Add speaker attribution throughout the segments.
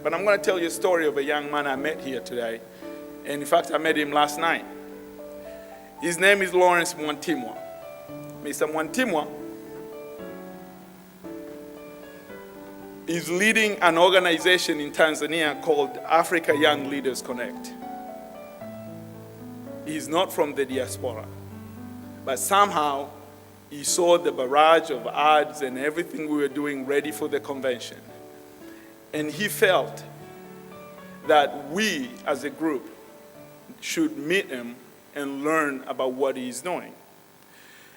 Speaker 1: But I'm going to tell you a story of a young man I met here today. And in fact, I met him last night. His name is Mwantimwa. Mr. Mwantimwa is leading an organization in Tanzania called Africa Young Leaders Connect. He's not from the diaspora, but somehow he saw the barrage of ads and everything we were doing ready for the convention. And he felt that we as a group should meet him and learn about what he's doing.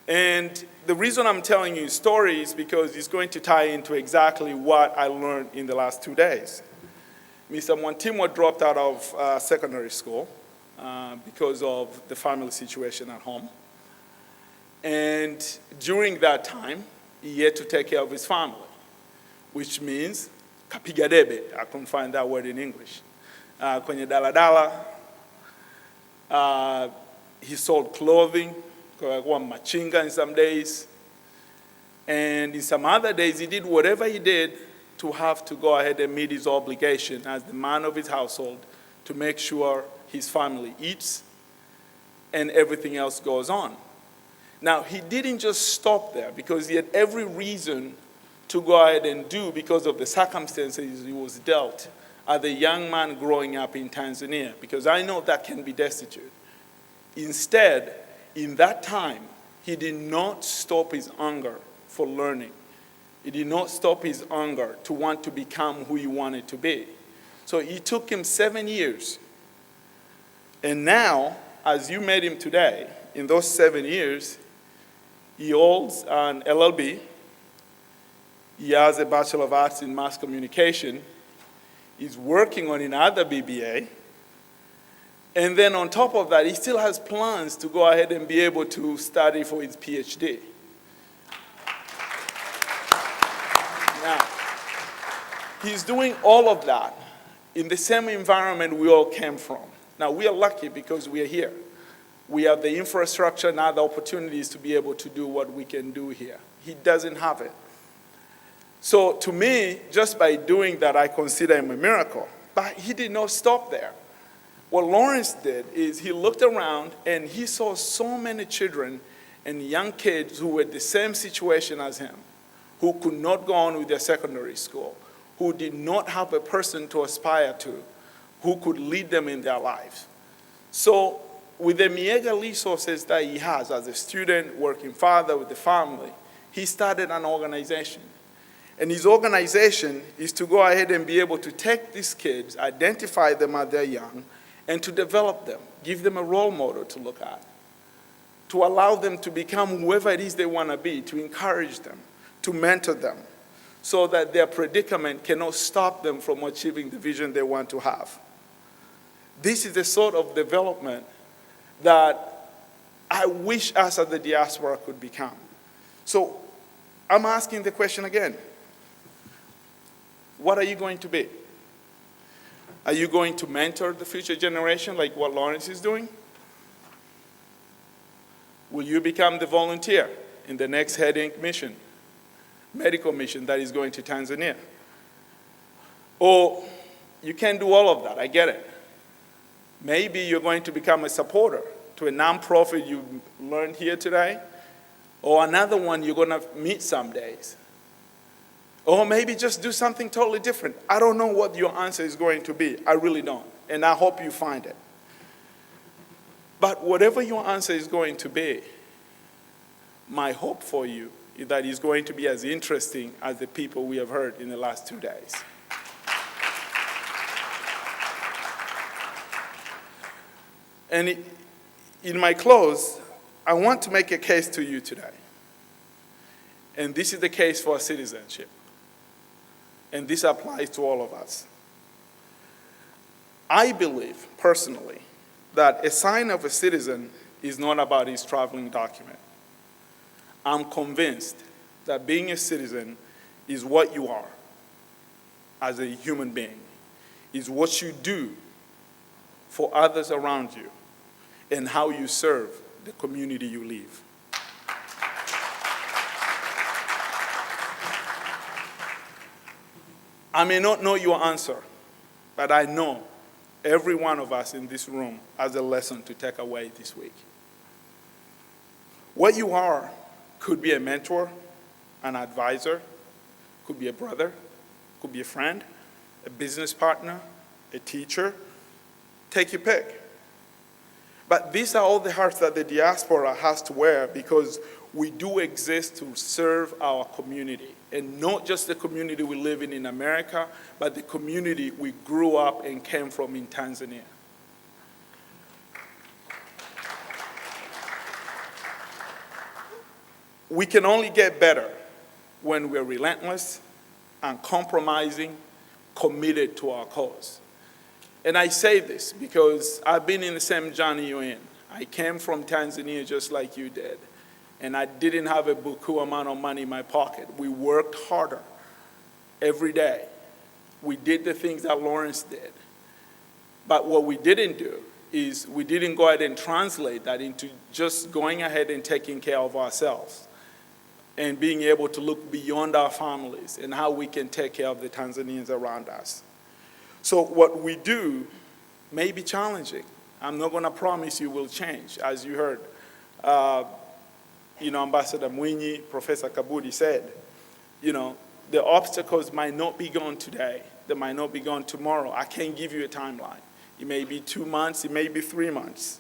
Speaker 1: And the reason I'm telling you his story is because it's going to tie into exactly what I learned in the last 2 days. Mr. Mwantimwa dropped out of secondary school because of the family situation at home. And during that time, he had to take care of his family, which means kapiga debe. I couldn't find that word in English. Kwenye daladala, he sold clothing, machinga in some days. And in some other days, he did whatever he did to have to go ahead and meet his obligation as the man of his household to make sure his family eats and everything else goes on. Now, he didn't just stop there because he had every reason to go ahead and do because of the circumstances he was dealt as a young man growing up in Tanzania, because I know that can be destitute. Instead, in that time, he did not stop his hunger for learning. He did not stop his hunger to want to become who he wanted to be. So it took him 7 years. And now, as you met him today, in those 7 years, he holds an LLB. He has a Bachelor of Arts in Mass Communication. He's working on another BBA. And then on top of that, he still has plans to go ahead and be able to study for his PhD. Now, he's doing all of that in the same environment we all came from. Now, we are lucky because we are here. We have the infrastructure and other opportunities to be able to do what we can do here. He doesn't have it. So to me, just by doing that, I consider him a miracle. But he did not stop there. What Lawrence did is he looked around and he saw so many children and young kids who were the same situation as him, who could not go on with their secondary school, who did not have a person to aspire to, who could lead them in their lives. So with the meager resources that he has as a student, working father with the family, he started an organization. And his organization is to go ahead and be able to take these kids, identify them as they're young, and to develop them, give them a role model to look at, to allow them to become whoever it is they want to be, to encourage them, to mentor them, so that their predicament cannot stop them from achieving the vision they want to have. This is the sort of development that I wish us as the diaspora could become. So I'm asking the question again. What are you going to be? Are you going to mentor the future generation like what Lawrence is doing? Will you become the volunteer in the next headache mission, medical mission that is going to Tanzania? Or you can't do all of that, I get it. Maybe you're going to become a supporter to a nonprofit you learned here today, or another one you're going to meet some days. Or maybe just do something totally different. I don't know what your answer is going to be. I really don't. And I hope you find it. But whatever your answer is going to be, my hope for you is that it's going to be as interesting as the people we have heard in the last 2 days. And in my close, I want to make a case to you today. And this is the case for citizenship. And this applies to all of us. I believe, personally, that a sign of a citizen is not about his traveling document. I'm convinced that being a citizen is what you are as a human being, is what you do for others around you, and how you serve the community you live. I may not know your answer, But I know every one of us in this room has a lesson to take away this week. What you are could be a mentor, an advisor, could be a brother, could be a friend, a business partner, a teacher. Take your pick. But these are all the hats that the diaspora has to wear, because we do exist to serve our community. And not just the community we live in America, but the community we grew up and came from in Tanzania. We can only get better when we're relentless, uncompromising, committed to our cause. And I say this because I've been in the same journey you're in. I came from Tanzania just like you did. And I didn't have a buku amount of money in my pocket. We worked harder every day. We did the things that Lawrence did. But what we didn't do is we didn't go ahead and translate that into just going ahead and taking care of ourselves and being able to look beyond our families and how we can take care of the Tanzanians around us. So what we do may be challenging. I'm not going to promise you will change, as you heard. Ambassador Mwinyi, Professor Kabudi said, the obstacles might not be gone today. They might not be gone tomorrow. I can't give you a timeline. It may be 2 months. It may be 3 months.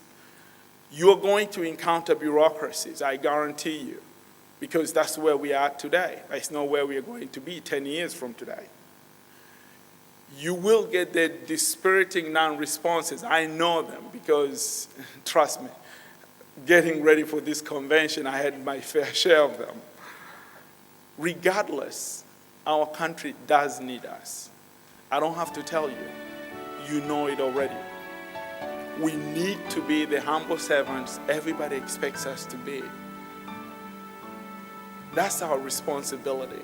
Speaker 1: You're going to encounter bureaucracies, I guarantee you, because that's where we are today. That's not where we are going to be 10 years from today. You will get the dispiriting non-responses. I know them because, trust me, getting ready for this convention, I had my fair share of them. Regardless, our country does need us. I don't have to tell you. You know it already. We need to be the humble servants everybody expects us to be. That's our responsibility.